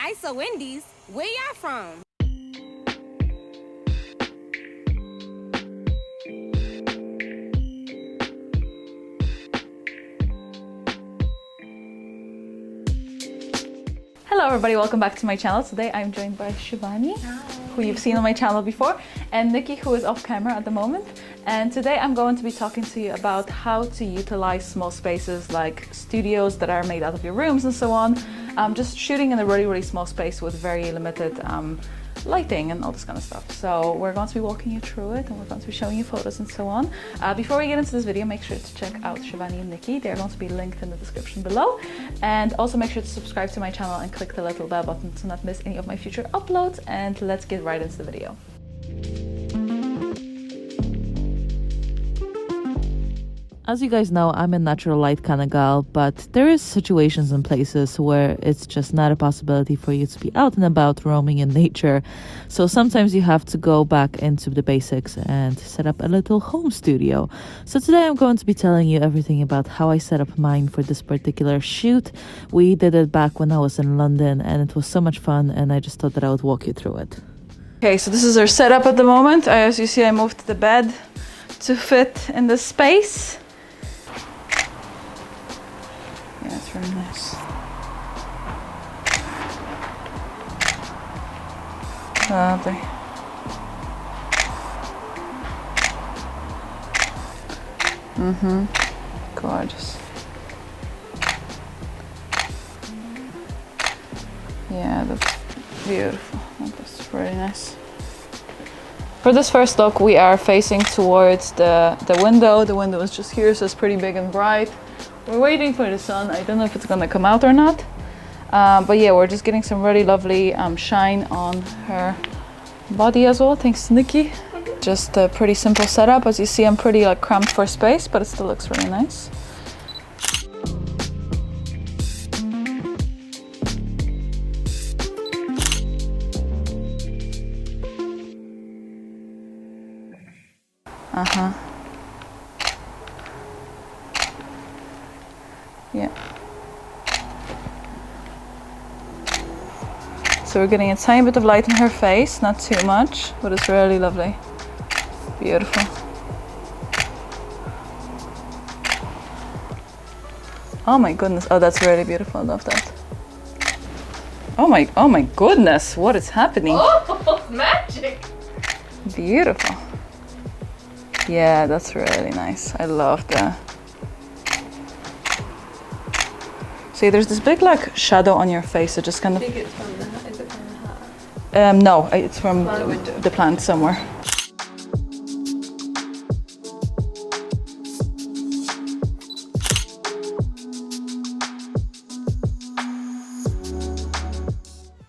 ISO Indies, where y'all from? Hello everybody, welcome back to my channel. Today I'm joined by Shivani, who you've seen on my channel before, and Nikki, who is off camera at the moment. And today I'm going to be talking to you about how to utilize small spaces like studios that are made out of your rooms and so on. Just shooting in a really small space with very limited lighting and all this kind of stuff. So we're going to be walking you through it, and we're going to be showing you photos and so on. Before we get into this video, make sure to check out Shivani and Nikki. They're going to be linked in the description below. And also make sure to subscribe to my channel and click the little bell button to not miss any of my future uploads. And let's get right into the video. As you guys know, I'm a natural light kind of gal, but there is situations and places where it's just not a possibility for you to be out and about roaming in nature. So sometimes you have to go back into the basics and set up a little home studio. So today I'm going to be telling you everything about how I set up mine for this particular shoot. We did it back when I was in London and it was so much fun, and I just thought that I would walk you through it. Okay, so this is our setup at the moment. As you see, I moved the bed to fit in this space. Yeah, it's very nice. Lovely. Gorgeous. Yeah, that's beautiful. That's really nice. For this first look, we are facing towards the window. The window is just here, so it's pretty big and bright. We're waiting for the sun. I don't know if it's gonna come out or not. But yeah, we're just getting some really lovely shine on her body as well, thanks to Nikki. Just a pretty simple setup. As you see, I'm pretty like cramped for space, but it still looks really nice. Yeah. So we're getting a tiny bit of light in her face, not too much, but it's really lovely. Beautiful. Oh my goodness. Oh, that's really beautiful. I love that. Oh my goodness. What is happening? Oh, magic. Beautiful. Yeah, that's really nice. I love that. See, there's this big like shadow on your face. It just kind of. I think it's from the hat. Is it from the hat? No, it's from the plant somewhere.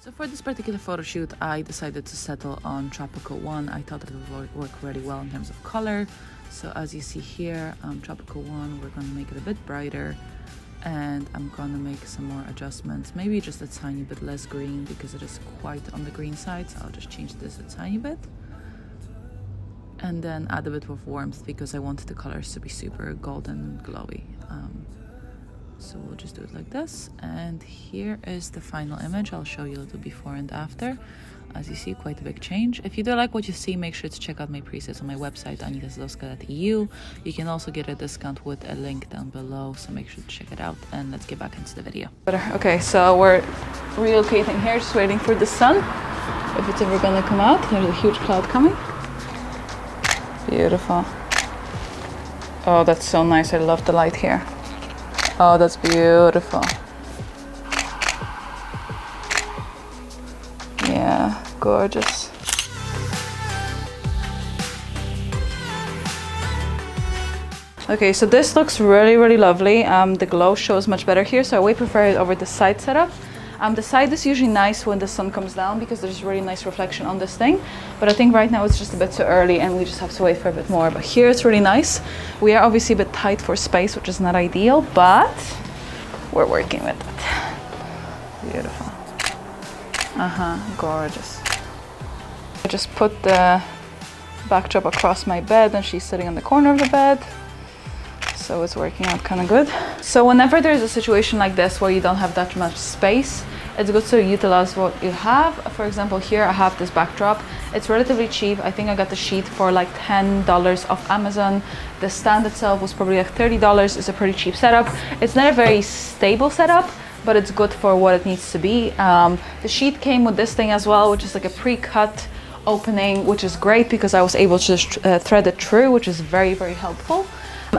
So for this particular photo shoot, I decided to settle on Tropical 1. I thought it would work really well in terms of color. So as you see here, Tropical 1, we're going to make it a bit brighter. And I'm gonna make some more adjustments, maybe just a tiny bit less green because it is quite on the green side, so I'll just change this a tiny bit and then add a bit of warmth because I wanted the colors to be super golden and glowy. So we'll just do it like this, and here is the final image. I'll show you a little before and after. As you see, quite a big change. If you do like what you see, make sure to check out my presets on my website, anita.sadowska.eu. You can also get a discount with a link down below, so make sure to check it out, and let's get back into the video. Okay, so we're relocating here, just waiting for the sun, if it's ever gonna come out. There's a huge cloud coming. Beautiful. Oh, that's so nice. I love the light here. Oh, that's beautiful. Yeah, gorgeous. Okay, so this looks really lovely. The glow shows much better here, so I way prefer it over the side setup. The side is usually nice when the sun comes down because there's really nice reflection on this thing, but I think right now it's just a bit too early and we just have to wait for a bit more. But here it's really nice. We are obviously a bit tight for space, which is not ideal, but we're working with it. Beautiful. Gorgeous. I just put the backdrop across my bed and she's sitting in the corner of the bed. So it's working out kind of good. So whenever there's a situation like this where you don't have that much space, it's good to utilize what you have. For example, here I have this backdrop. It's relatively cheap. I think I got the sheet for like $10 off Amazon. The stand itself was probably like $30. It's a pretty cheap setup. It's not a very stable setup, but it's good for what it needs to be. The sheet came with this thing as well, which is like a pre-cut opening, which is great because I was able to just thread it through, which is very, very helpful.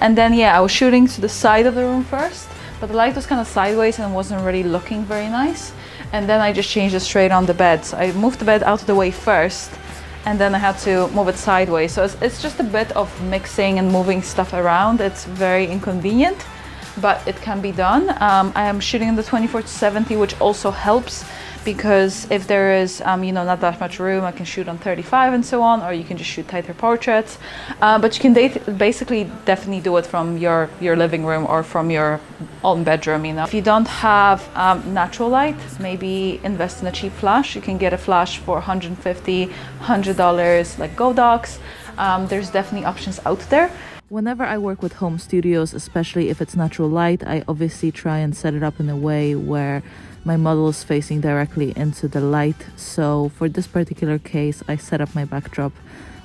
And then yeah, I was shooting to the side of the room first, but the light was kind of sideways and wasn't really looking very nice. And then I just changed it straight on the bed. So I moved the bed out of the way first, and then I had to move it sideways. So it's just a bit of mixing and moving stuff around. It's very inconvenient, but it can be done. I am shooting in the 24-70, which also helps, because if there is not that much room, I can shoot on 35 and so on, or you can just shoot tighter portraits. But you can basically definitely do it from your living room or from your own bedroom. If you don't have natural light, maybe invest in a cheap flash. You can get a flash for $150, $100, like Godox. There's definitely options out there. Whenever I work with home studios, especially if it's natural light, I obviously try and set it up in a way where my model is facing directly into the light. So for this particular case, I set up my backdrop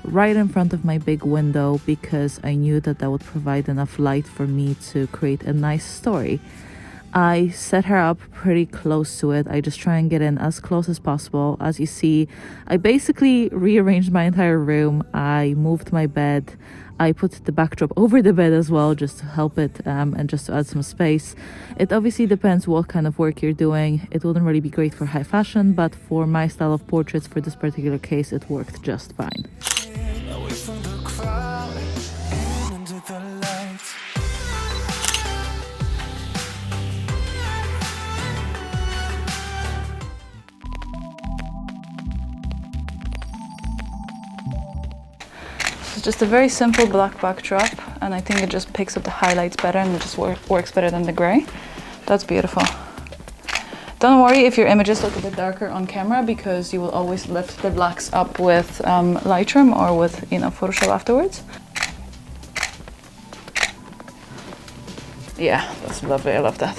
right in front of my big window because I knew that that would provide enough light for me to create a nice story. I set her up pretty close to it. I just try and get in as close as possible. As you see, I basically rearranged my entire room. I moved my bed. I put the backdrop over the bed as well, just to help it and just to add some space. It obviously depends what kind of work you're doing. It wouldn't really be great for high fashion, but for my style of portraits, for this particular case, it worked just fine. Just a very simple black backdrop, and I think it just picks up the highlights better and it just works better than the gray. That's beautiful. Don't worry if your images look a bit darker on camera, because you will always lift the blacks up with Lightroom or with Photoshop afterwards. Yeah, that's lovely. I love that.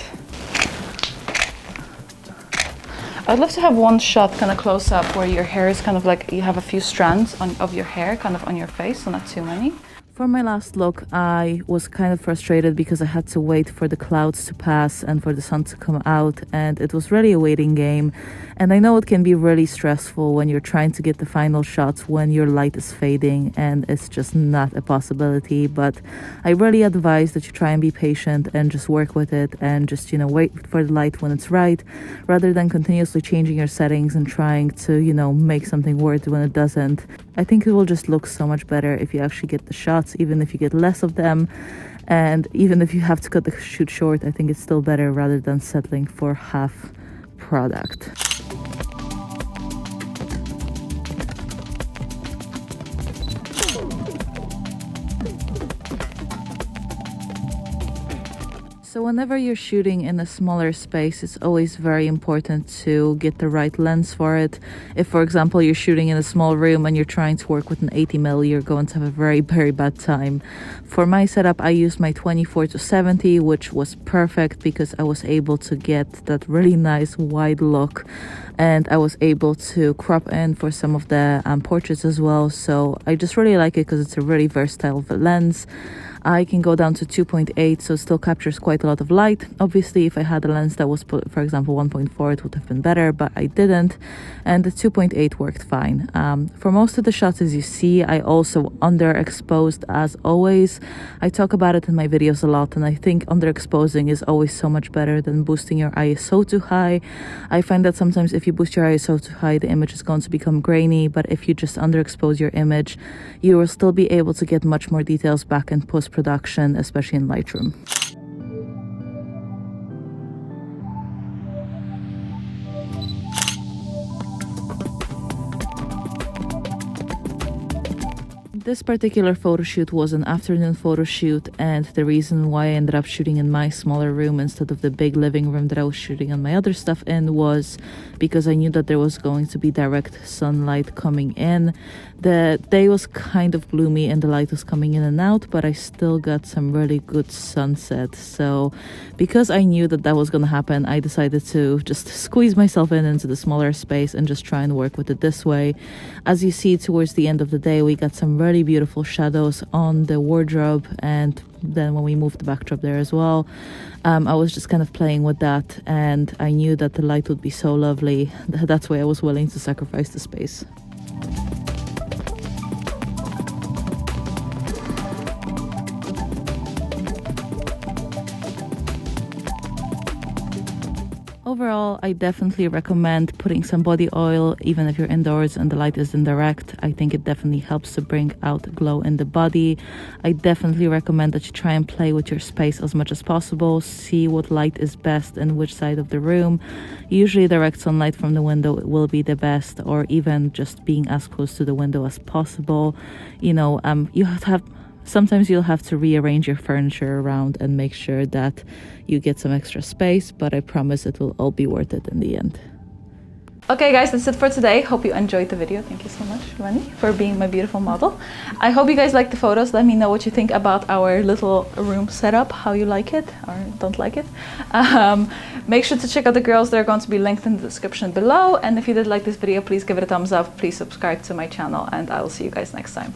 I'd love to have one shot kind of close up where your hair is kind of like you have a few strands of your hair kind of on your face, so not too many. For my last look, I was kind of frustrated because I had to wait for the clouds to pass and for the sun to come out, and it was really a waiting game. And I know it can be really stressful when you're trying to get the final shots when your light is fading and it's just not a possibility. But I really advise that you try and be patient and just work with it and just, wait for the light when it's right, rather than continuously changing your settings and trying to, make something work when it doesn't. I think it will just look so much better if you actually get the shots, even if you get less of them. And even if you have to cut the shoot short, I think it's still better rather than settling for half product. So whenever you're shooting in a smaller space, it's always very important to get the right lens for it. If, for example, you're shooting in a small room and you're trying to work with an 80mm, you're going to have a very, very bad time. For my setup, I used my 24-70, which was perfect because I was able to get that really nice wide look, and I was able to crop in for some of the portraits as well. So I just really like it because it's a really versatile lens. I can go down to 2.8, so it still captures quite a lot of light. Obviously, if I had a lens that was, for example, 1.4, it would have been better, but I didn't, and the 2.8 worked fine. For most of the shots, as you see, I also underexposed as always. I talk about it in my videos a lot, and I think underexposing is always so much better than boosting your ISO too high. I find that sometimes if you boost your ISO too high, the image is going to become grainy, but if you just underexpose your image, you will still be able to get much more details back in post-production, especially in Lightroom. This particular photo shoot was an afternoon photo shoot, and the reason why I ended up shooting in my smaller room instead of the big living room that I was shooting on my other stuff in was because I knew that there was going to be direct sunlight coming in. The day was kind of gloomy and the light was coming in and out, but I still got some really good sunset. So because I knew that that was going to happen, I decided to just squeeze myself into the smaller space and just try and work with it this way. As you see, towards the end of the day, we got some really beautiful shadows on the wardrobe, and then when we moved the backdrop there as well, I was just kind of playing with that, and I knew that the light would be so lovely. That's why I was willing to sacrifice the space. Overall, I definitely recommend putting some body oil, even if you're indoors and the light is indirect. I think it definitely helps to bring out glow in the body. I definitely recommend that you try and play with your space as much as possible. See what light is best in which side of the room. Usually direct sunlight from the window will be the best, or even just being as close to the window as possible. You know, sometimes you'll have to rearrange your furniture around and make sure that you get some extra space, but I promise it will all be worth it in the end. Okay guys, that's it for today. Hope you enjoyed the video. Thank you so much, Rani, for being my beautiful model. I hope you guys like the photos. Let me know what you think about our little room setup, how you like it or don't like it. Make sure to check out the girls. They're going to be linked in the description below. And if you did like this video, please give it a thumbs up. Please subscribe to my channel, and I will see you guys next time.